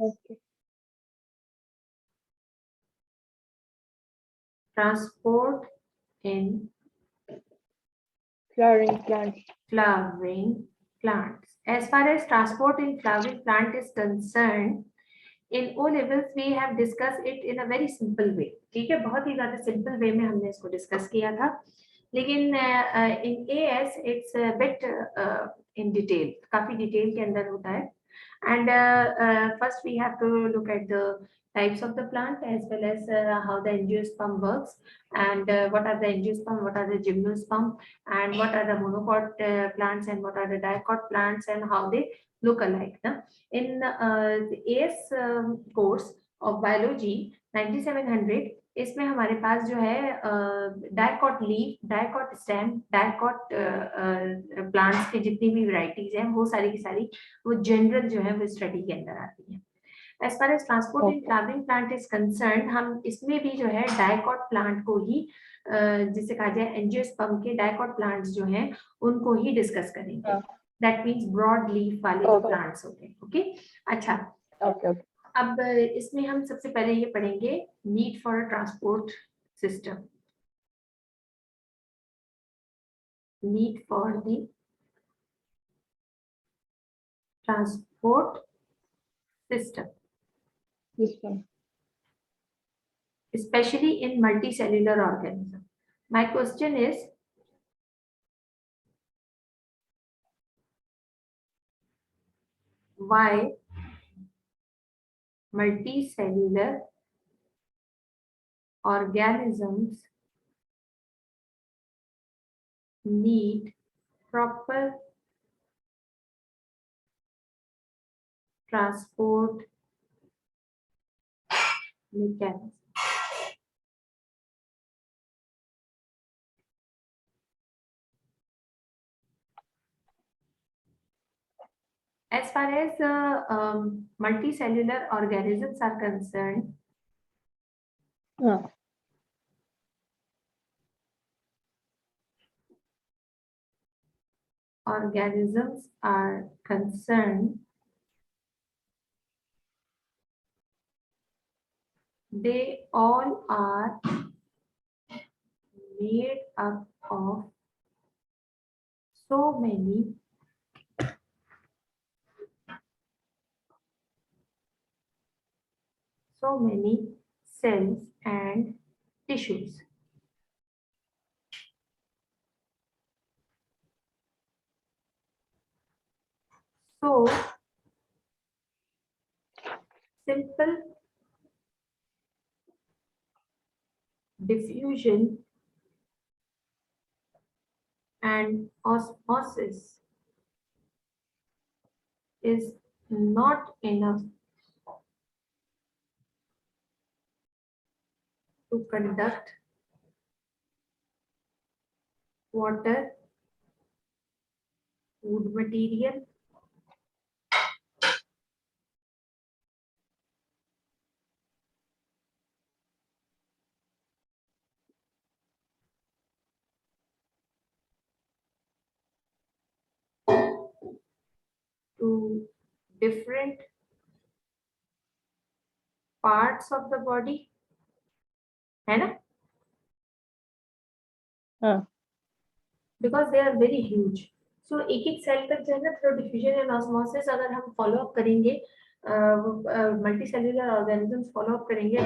Okay. Transport in Flowering plants. flowering plants. As far as transport in flowering plant is concerned, in O levels we have discussed it in a very simple way. ठीक है, बहुत ही ज्यादा simple way में हमने इसको discuss किया था. लेकिन in AS it's a bit in detail, काफी detail के अंदर होता है. And first we have to look at the types of the plant as well as how the induced pump works, and what are the induced pump, what are the gymnosperm, and what are the monocot plants and what are the dicot plants and how they look alike. Na? In the AS course of biology 9700 इसमें हमारे पास जो है dicot leaf, dicot stem, dicot plants की जितनी भी varieties हैं वो सारी की सारी वो जनरल जो है वो स्टडी के अंदर आती है. As far as transport in flowering plant is concern, हम इसमें भी जो है डाइकॉट प्लांट को ही जिसे कहा जाए एंजियोस्पर्म के डाइकॉट प्लांट्स जो हैं उनको ही डिस्कस करेंगे. दैट मीन्स ब्रॉड लीफ वाले जो प्लांट्स होते हैं. ओके, अच्छा. Okay. अब इसमें हम सबसे पहले ये पढ़ेंगे need for transport system. Need for the transport system, especially in multicellular organism. My question is, why multicellular organisms need proper transport mechanism? As far as multicellular organisms are concerned, organisms are concerned, they all are made up of so many cells and tissues. So, simple diffusion and osmosis is not enough to conduct water, food material, to different parts of the body, है ना? Because they are very huge. So एक cell तक जो है ना through diffusion and osmosis अगर हम follow up करेंगे, मल्टीसेल्युलर ऑर्गेनिजम्स फॉलो अप करेंगे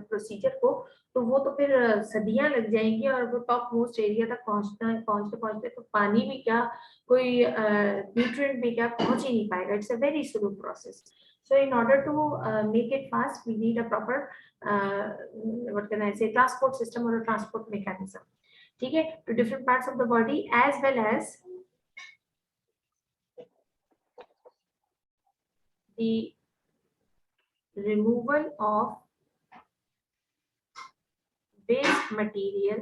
प्रोसीजर को, तो वो तो फिर सदियां लग जाएंगी और वो टॉप मोस्ट एरिया तक पहुंचते तो पानी भी क्या, कोई न्यूट्रिएंट भी क्या पहुंच ही नहीं पाएगा. It's a very slow process. So in order to make it fast, we need a proper what can I say, transport system or a transport mechanism. ठीक है, to different parts of the body as well as the removal of waste material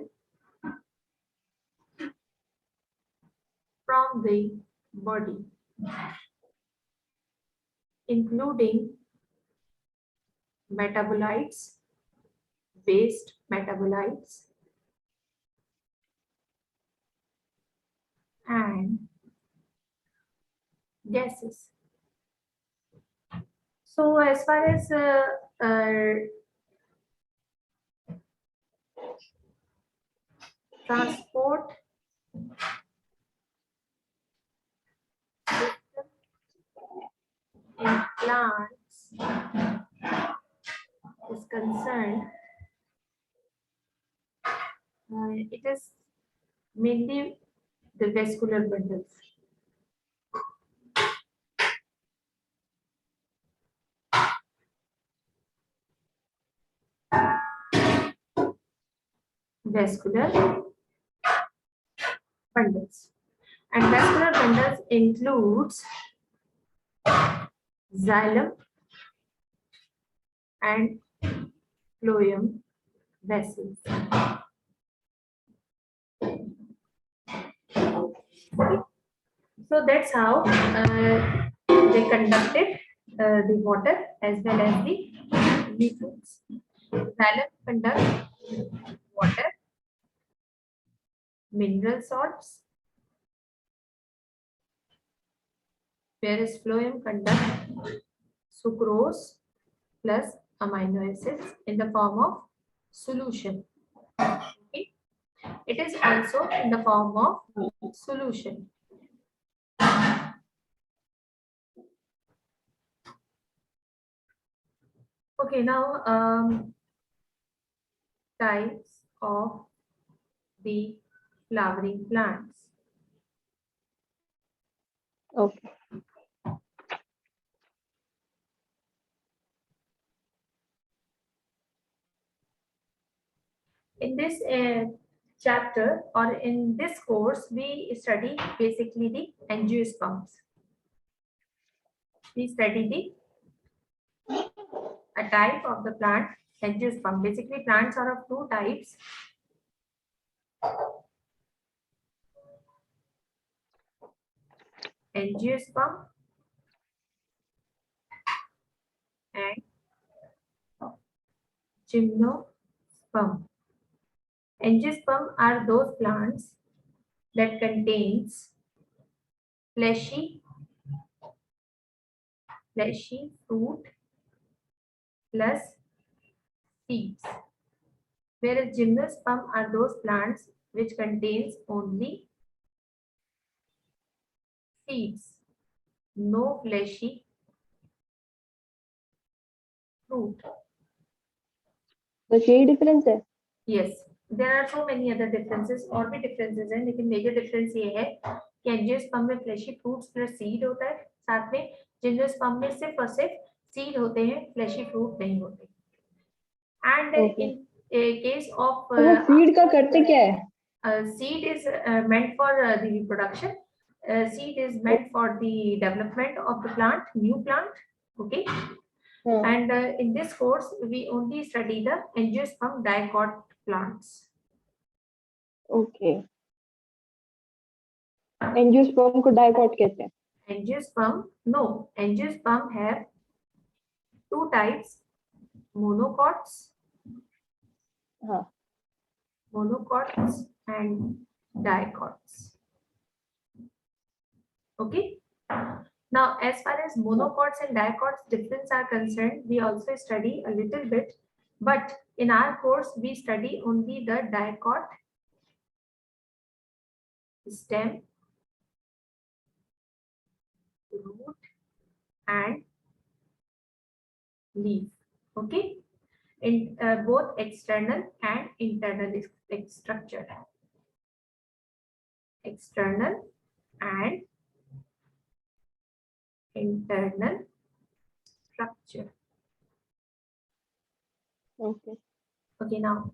from the body, including metabolites, waste metabolites, and gases. So as far as transport in plants is concerned, it is mainly the vascular bundles. Vascular bundles. And vascular bundles includes xylem and phloem vessels. So that's how they conducted the water as well as the liquids. Xylem conduct water, mineral salts, whereas phloem conduct sucrose plus amino acids in the form of solution. Okay. It is also in the form of solution. Okay, now types of the flowering plants. Okay. In this chapter or in this course, we study basically the angiosperms. We study a type of the plant, angiosperm. Basically, plants are of two types. Angiosperm and gymnosperm. Angiosperm are those plants that contains fleshy fruit plus seeds, whereas gymnosperm are those plants which contains only seeds, no fleshy fruit. बस यही difference है. Yes, there are so many other differences और भी differences हैं, लेकिन major difference ये है कि angiosperm में fleshy fruits plus seed होता है, साथ में gymnosperm में सिर्फ और सिर्फ seed होते हैं, fleshy fruit नहीं होते. And Okay. in case of तो वो सीड का करते क्या है? seed is meant for the reproduction. Seed is meant for the development of the plant, new plant. Okay. And in this course, we only study the angiosperm dicot plants. Okay. Angiosperm को dicot कहते हैं. Angiosperm, no. Angiosperm have two types: monocots, हाँ. monocots and dicots. Okay. Now, as far as monocots and dicots difference are concerned, we also study a little bit, but in our course, we study only the dicot, stem, root, and leaf. Okay, in both external and internal structure. External and internal structure. Okay. Okay, now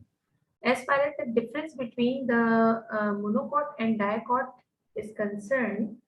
as far as the difference between the monocot and dicot is concerned,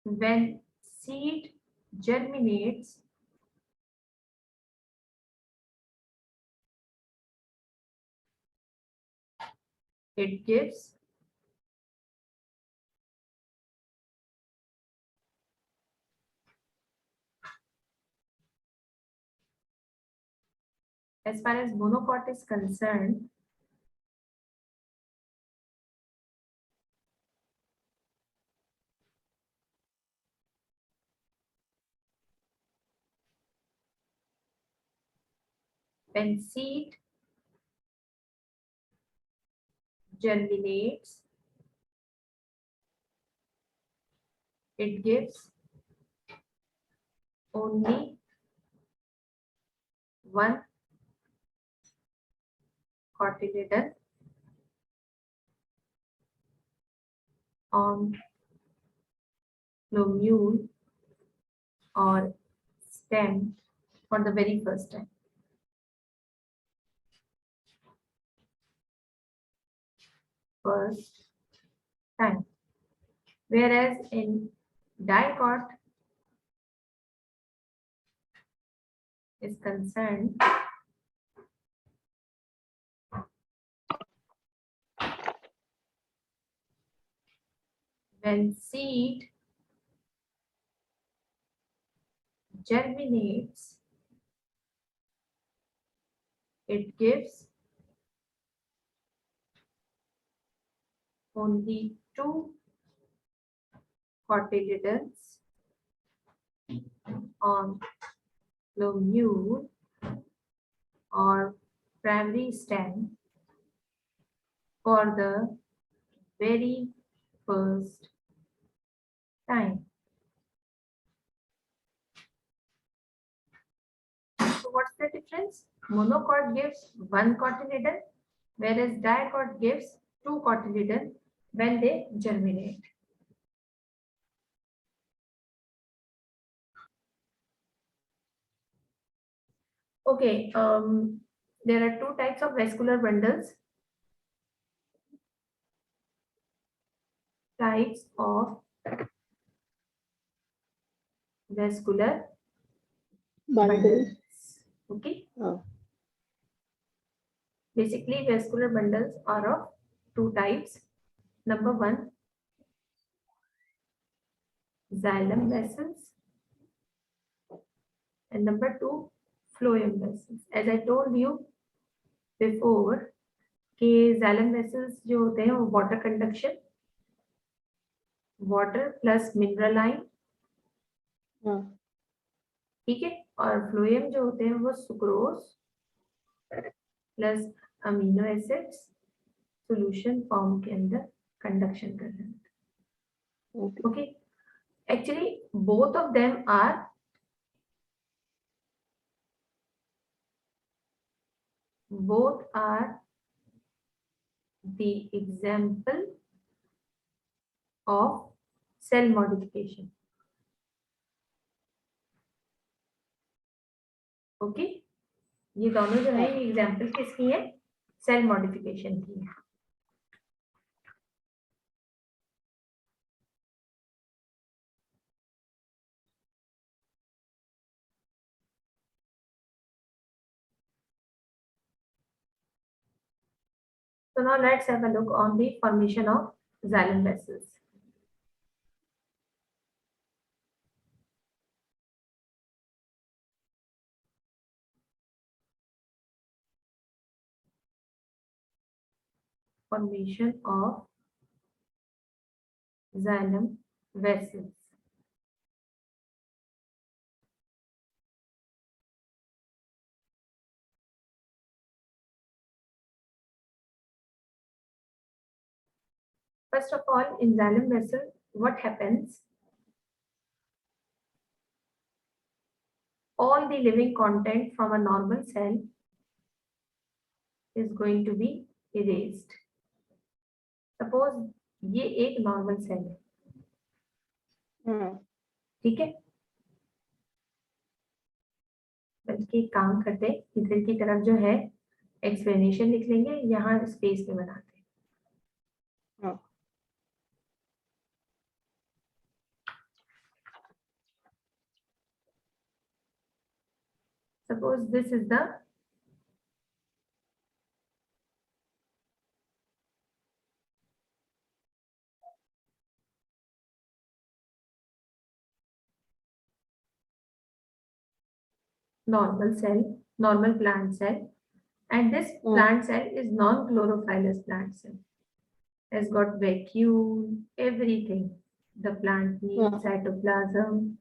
when seed germinates it gives as far as monocot is concerned, when seed germinates, it gives only one cotyledon on lobule or stem for the very first time. First time. Whereas in dicot is concerned, when seed germinates, it gives only two cotyledons on lobule or primary stem for the very first time. So what's the difference? Monocot gives one cotyledon, whereas dicot gives two cotyledon when they germinate. Okay, there are two types of vascular bundles. Types of vascular Bundles. bundles. Okay. Oh. Basically, vascular bundles are of two types. Number one, xylem vessels, and number two, phloem vessels. As I told you before, कि xylem vessels जो होते हैं वो water conduction, water plus mineral ion, हाँ. ठीक है, और phloem जो होते हैं वो sucrose plus amino acids solution form के अंदर conduction कर रहे हैं. Okay. Okay, actually both of them are the example of cell modification. Okay, ये दोनों जो है ये एग्जाम्पल किसकी है? सेल मॉडिफिकेशन की है. So now let's have a look on the formation of xylem vessels. Formation of xylem vessels. First of all, in xylem vessel, what happens? All the living content from a normal cell is going to be erased. Suppose ये एक normal cell है, ठीक है, बल्कि काम करते इधर की तरफ जो है एक्सप्लेनेशन लिख लेंगे, यहाँ स्पेस में बनाते हैं. Suppose this is the normal cell, normal plant cell, and this plant cell is non-chlorophyllous plant cell. Has got vacuole, everything. The plant needs cytoplasm.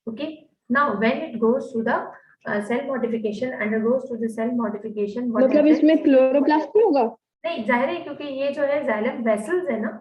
Okay. Now, when it goes to the cell modification, undergoes to the cell modification, what मतलब happens? इसमें chloroplast नहीं होगा? नहीं, जाहिर है, क्योंकि ये जो है जाइलम वेसल्स है ना,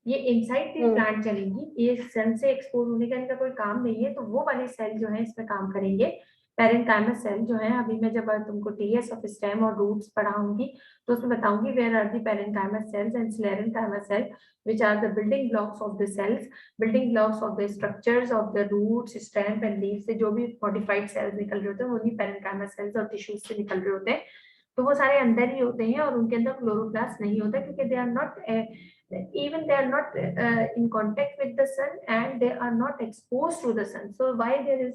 ये इनसाइड दी प्लांट चलेंगी, ये सन से एक्सपोज होने का इनका कोई काम नहीं है, तो वो वाले सेल जो है इसमें काम करेंगे। पेरेंकाइमस सेल जो है, अभी मैं जब तुमको टीएस ऑफ स्टेम और रूट्स पढ़ाऊंगी तो उसमें बताऊंगी where are the parenchymas cells and sclerenchymas cell which are the building blocks of the cells, building blocks of the structures of the roots, stem and leaves से जो भी modified sales निकल रहे होते हैं वो पेरेंकाइमस सेल्स और टिश्यूज से निकल रहे होते हैं। तो वो सारे अंदर ही होते हैं और उनके अंदर क्लोरोप्लास्ट नहीं होता, क्योंकि they are not even they are not in contact with the sun and they are not exposed to the sun. So why there is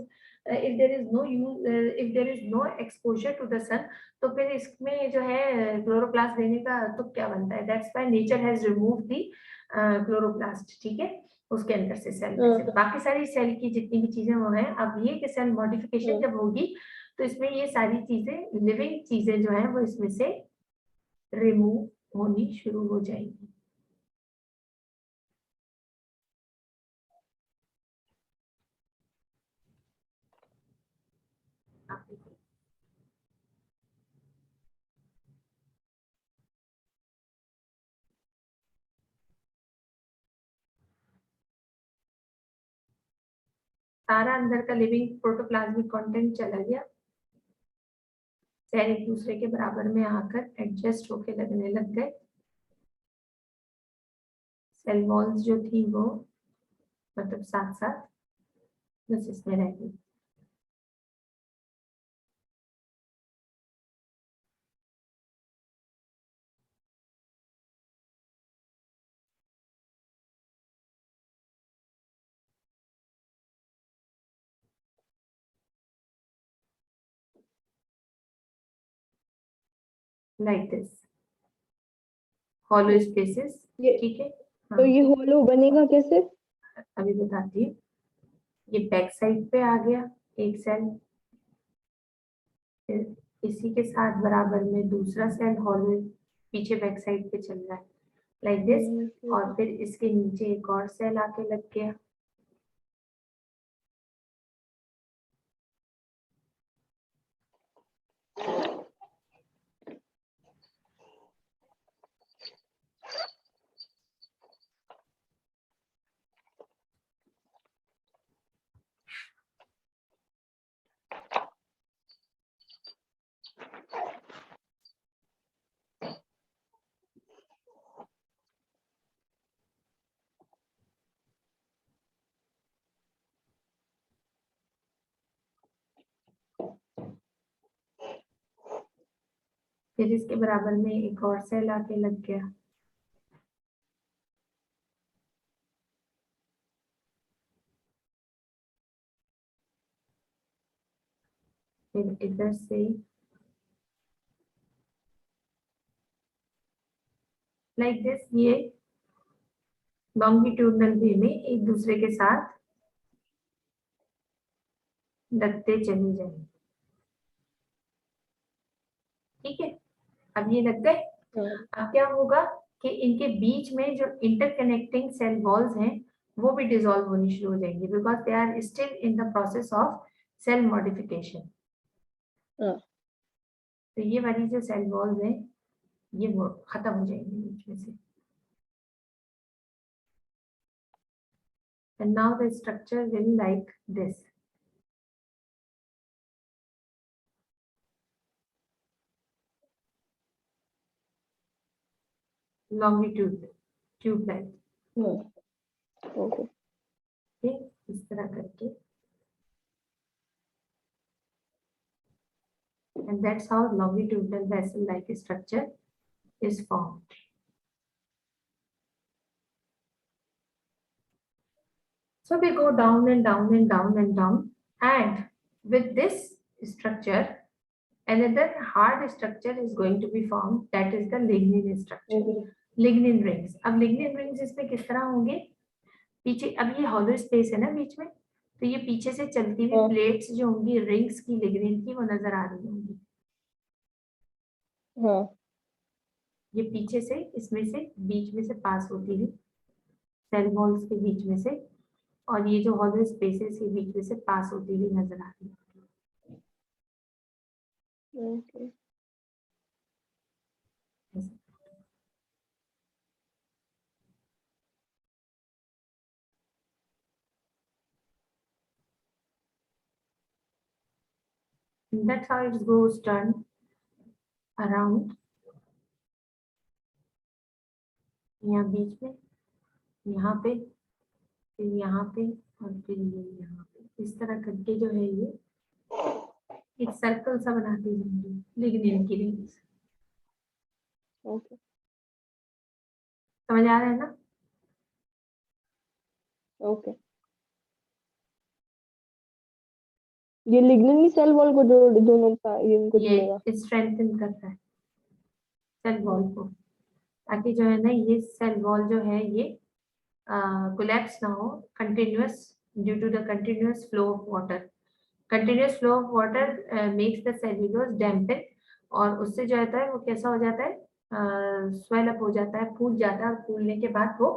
if there is no use if there is no exposure to the sun, तो फिर इसमें जो है chloroplast देने का तो क्या बनता है? That's why nature has removed the chloroplast, ठीक है, उसके अंदर से सेल में से। बाकी सारी सेल की जितनी भी चीजें वो हैं, अब ये कि सेल मॉडिफिकेशन जब होगी तो इसमें ये सारी चीजें, लिविंग चीजें जो है वो इसमें से रिमूव होनी शुरू हो जाएंगी। सारा अंदर का लिविंग प्रोटोप्लाज्मिक कंटेंट चला गया, सेल एक दूसरे के बराबर में आकर एडजस्ट होके लगने लग गए, सेल वॉल्स जो थी वो मतलब साथ साथ बस इसमें रह गई। लाइक दिस हॉलो स्पेसेस, ठीक है। हाँ, तो ये होलो बनेगा कैसे? अभी बताती हूँ। ये बैक साइड पे आ गया एक सेल, फिर इसी के साथ बराबर में दूसरा सेल हॉलो पीछे बैक साइड पे चल रहा है लाइक दिस, और फिर इसके नीचे एक और सेल आके लग गया। फिर इसके बराबर में एक और सेल आके लग गया। फिर इधर से लाइक दिस, ये लॉन्गिट्यूडनल वे में एक दूसरे के साथ लगते चले जाएंगे, ठीक है। अब ये लग गए। अब क्या होगा कि इनके बीच में जो इंटरकनेक्टिंग सेल वॉल्स हैं वो भी डिसॉल्व होनी शुरू हो जाएंगी, because they are still in the process of cell modification. तो ये वाली जो सेल वॉल्स हैं ये वो खत्म हो जाएंगी बीच में से। And now the structure will like this. Longitude, tube length. Okay. Okay, इस तरह करके. And that's how longitudinal vessel-like structure is formed. So we go down and down and down and down, and with this structure, another hard structure is going to be formed. That is the lignin structure. Lignin rings. अब lignin rings इसमें किस तरह होंगे? पीछे अब ये hollow space है ना बीच में, तो ये पीछे से चलती हुई हाँ प्लेट्स जो होंगी रिंग्स की लिग्निन की, वो नजर आ रही होंगी। हाँ ये पीछे से इसमें से बीच में से पास होती हुई सेल वॉल्स के बीच में से, और ये जो हॉलो स्पेसेस के बीच में से पास होती हुई नजर आ रही ओके है। That's how it goes turn around. यहाँ बीच में, यहाँ पे, फिर यहाँ पे, और फिर ये यहाँ पे, इस तरह करके जो है ये एक सर्कल सा बनाती जाएंगी लिग्निन की रिंग्स। ओके समझ आ रहा है ना? ओके। ये लिग्निन की सेल वॉल को जोड़ दोनों का ये इनको जोड़ेगा। ये स्ट्रेंथन करता है सेल वॉल को, ताकि जो है ना ये सेल वॉल जो है ये कोलैप्स ना हो, continuous, due to the continuous flow of water. Continuous flow of water makes the cellulose dampen, और उससे जो होता है वो कैसा हो जाता है, स्वेल अप हो जाता है, फूट जाता है, और फूलने के बाद वो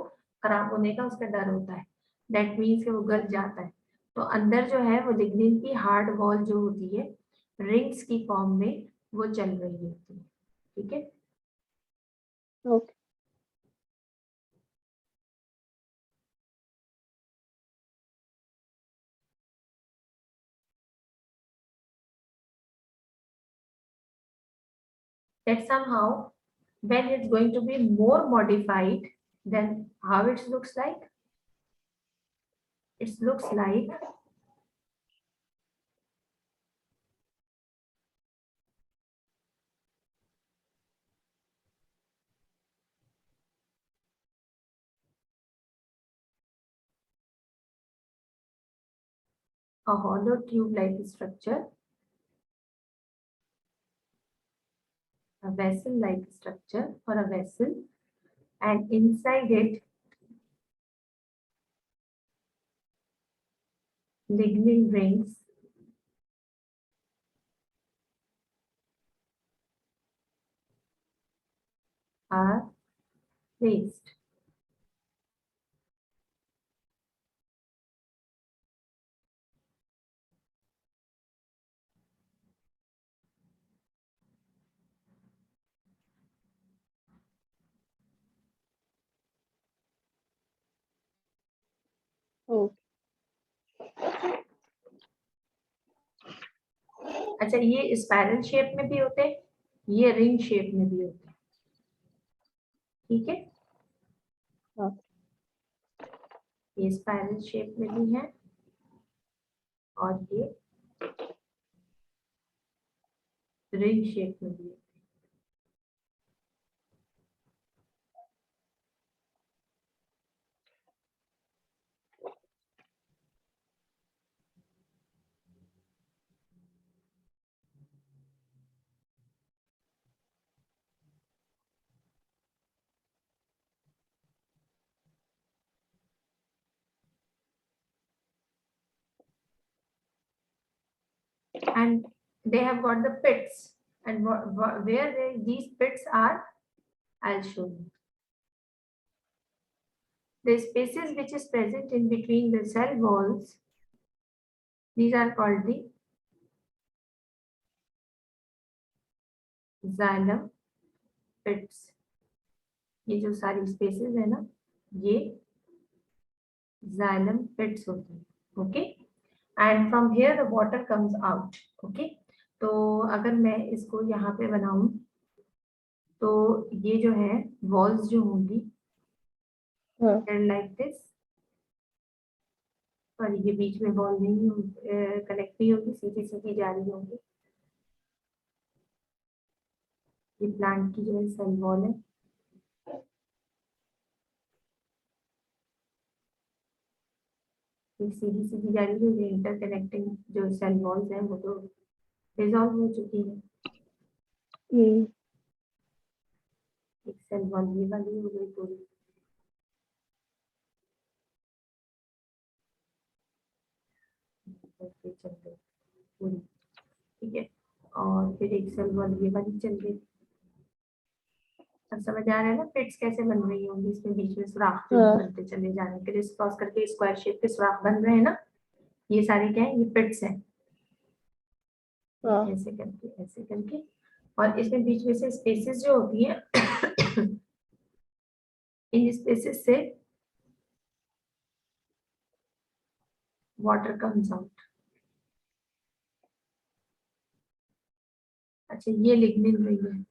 खराब होने का उसका डर होता है। दैट मीन्स कि वो गल जाता है। तो अंदर जो है वो लिग्निन की हार्ड वॉल जो होती है रिंग्स की फॉर्म में वो चल रही होती है। ठीक है। Okay That somehow when it's going to be more modified, then how it looks like? It looks like a hollow tube-like structure, a vessel-like structure or a vessel, and inside it lignin rings are placed. Okay अच्छा, ये spiral shape में भी होते हैं, ये ring shape में भी होते हैं। ठीक है, हाँ ये स्पाइरल शेप में भी है और ये रिंग शेप में भी है। And they have got the pits, and where these pits are, I'll show you. The spaces which is present in between the cell walls, these are called the xylem pits. ये जो सारी spaces है ना, ये xylem pits होते हैं। Okay, and from here the water comes out. Okay, तो अगर मैं इसको यहाँ पे बनाऊं तो ये जो है वॉल्स जो होंगी हाँ लाइक दिस, और ये बीच में वॉल नहीं कनेक्ट नहीं होगी, सीधी सीधी जा रही होंगी। ये प्लांट की जो है सेल वॉल है। एक सीधी सीधी जा रही है, इंटरकनेक्टिंग जो सेल वॉल्स हैं वो तो डिसॉल्व हो चुकी है। हम्म एक सेल वॉल ये वाली हो गई पूरी। करके चल रही पूरी, ठीक है। और फिर एक सेल वाली ये वाली चल रही। अब समझ आ रहा है ना पिट्स कैसे बन रही होंगी, इसमें बीच में सुराख जो हाँ बनते चले जा रहे हैं, क्रिस क्रॉस करके स्क्वायर शेप के सुराख बन रहे हैं ना, ये सारे क्या है, ये पिट्स है। हाँ ऐसे करके और इसमें बीच में से स्पेसेस जो होती है इन स्पेसेस से वाटर कम्स आउट। अच्छा ये लिग्निन रिंग है,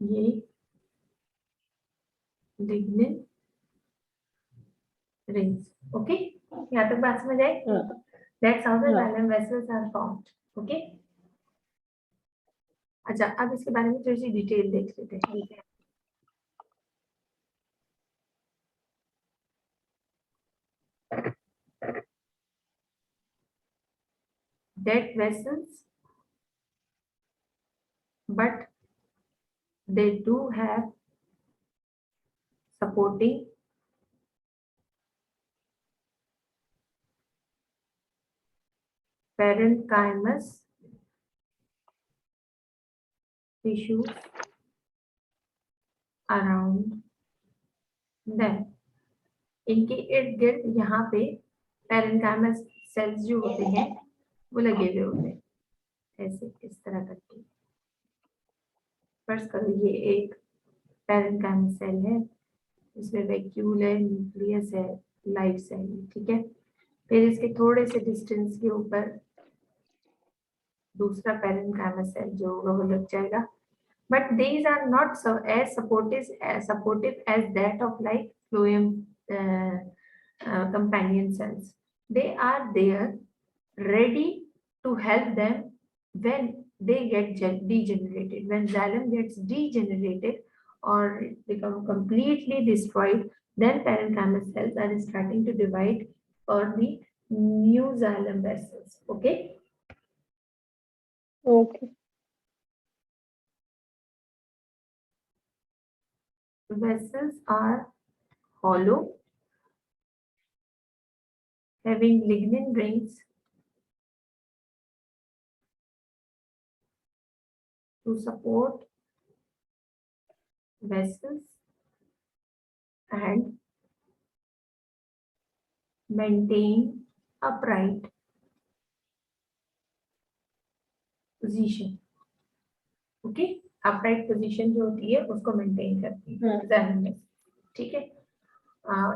ये लिग्निन रिंग्स। ओके, यहाँ तक बात समझ आई? हाँ दैट्स हाउ द हाँ xylem vessels are formed. Okay, अच्छा अब इसके बारे में थोड़ी सी डिटेल देख लेते हैं। That vessels, but they do have supporting parenchymus tissues around them। इनके इर्द गिर्द यहाँ पे parenchymus सेल्स जो होते हैं वो लगे हुए होते हैं, ऐसे इस तरह करके। फर्स्ट करो, ये एक parenchymus सेल है, इसमें वैक्यूल है, न्यूक्लियस है, लाइव सेल है, ठीक है। फिर इसके थोड़े से डिस्टेंस के ऊपर दूसरा parenchymus सेल जो होगा वो लग जाएगा, but these are not so supportive as that of like phloem companion cells. They are there ready to help them when they get degenerated. When xylem gets degenerated or become completely destroyed, then parenchymus cells are starting to divide for the new xylem vessels. Okay. Okay Vessels are hollow, having lignin rings to support vessels and maintain upright position. Okay, upright position जो होती है उसको maintain करती है हाँ xylem vessels, ठीक है।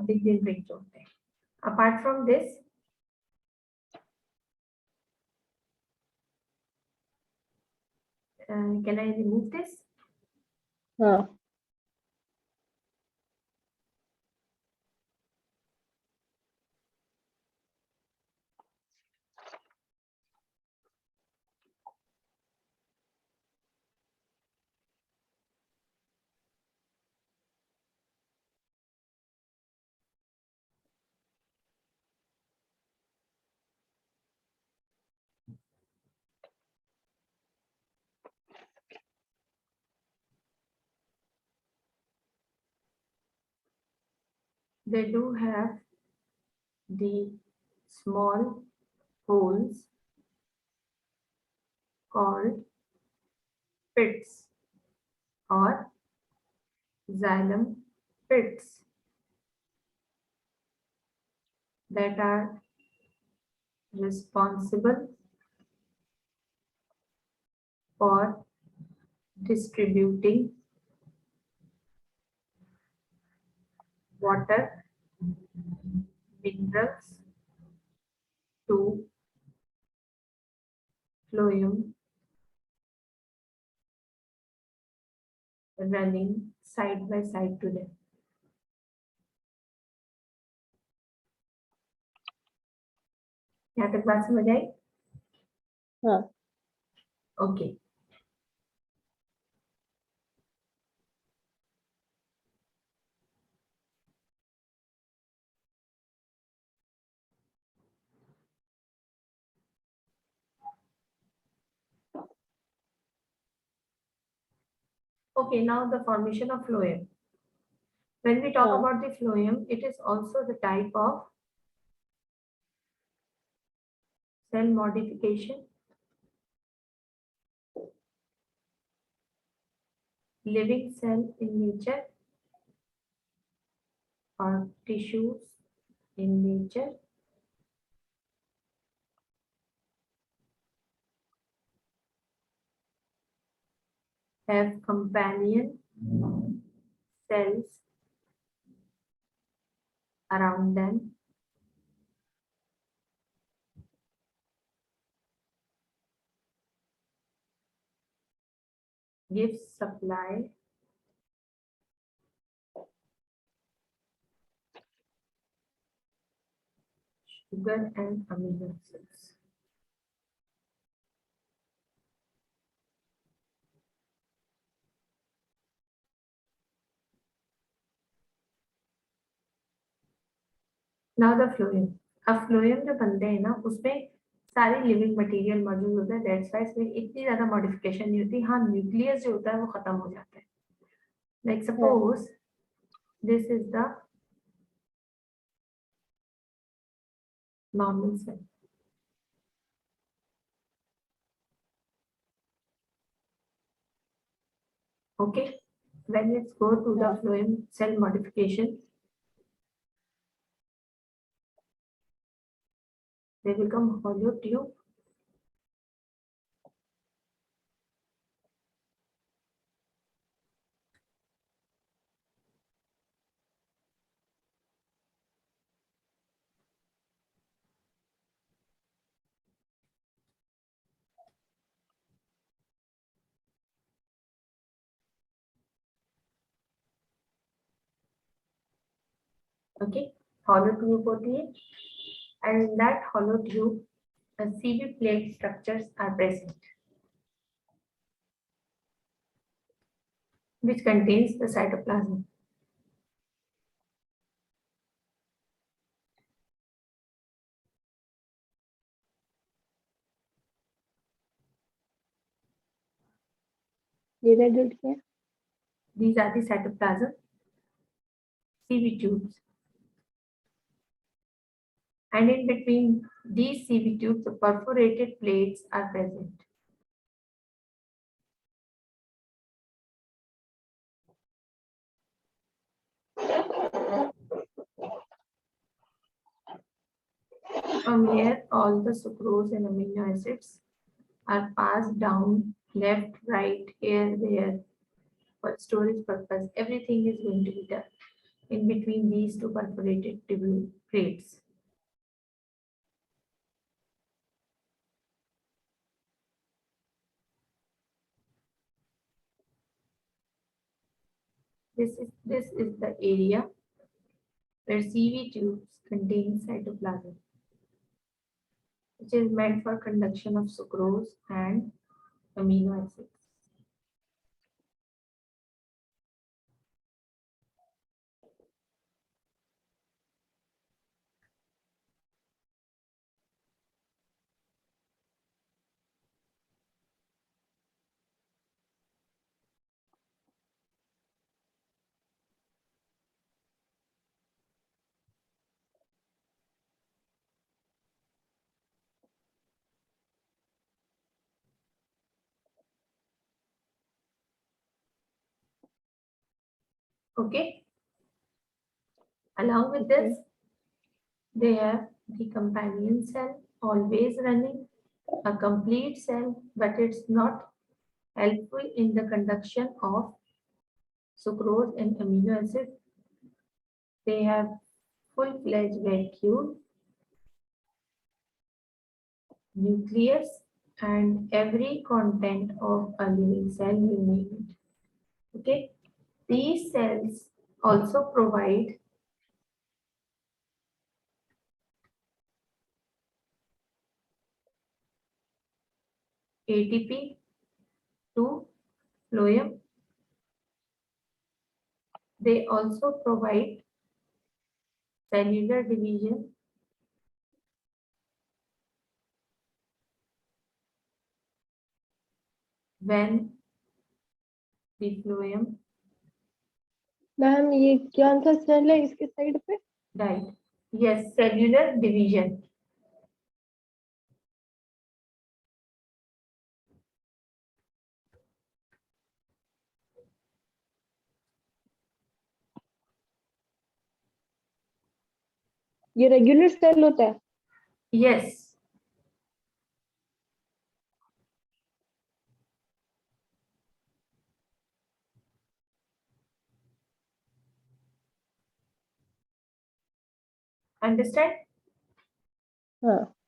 lignin ring जो होते हैं। Apart from this, can I remove this? हाँ They do have the small holes called pits or xylem pits that are responsible for distributing water, minerals to phloem running side by side to them. यहाँ तक बात समझ आई? हाँ okay, Okay, now the formation of phloem. When we talk हाँ about the phloem, it is also the type of cell modification, living cell in nature or tissues in nature have companion cells around them, gives supply sugar and amino acids. Now the phloem. अब phloem जो बनते हैं ना उसमें सारे living material मौजूद होता है, दैट्स व्हाई इसमें इतनी ज्यादा मॉडिफिकेशन नहीं होती. हाँ, न्यूक्लियस जो होता है वो खत्म हो जाता है. लाइक हाँ suppose this is the normal cell. Okay, when let's go to the हाँ phloem cell modification, they become hollow tube. Okay, hollow tube होती है, and in that hollow tube the CV plate structures are present, which contains the cytoplasm. ये red क्या है? These are the cytoplasm CV tubes, and in between these CV tubes the perforated plates are present. From here all the sucrose and amino acids are passed down left, right, here, there for storage purpose. Everything is going to be done in between these two perforated tube plates. This is the area where CV tubes contain cytoplasm, which is meant for conduction of sucrose and amino acids. Okay. Along with this, they have the companion cell always running, a complete cell, but it's not helpful in the conduction of sucrose and amino acid. They have full-fledged vacuole, nucleus, and every content of a living cell, you name it. Okay, these cells also provide ATP to phloem. They also provide cellular division when the phloem. Ma'am ये कौन सा cell है इसके side पे? Right. Yes, cellular division. ये regular cell होता है? Yes. Understand? हाँ.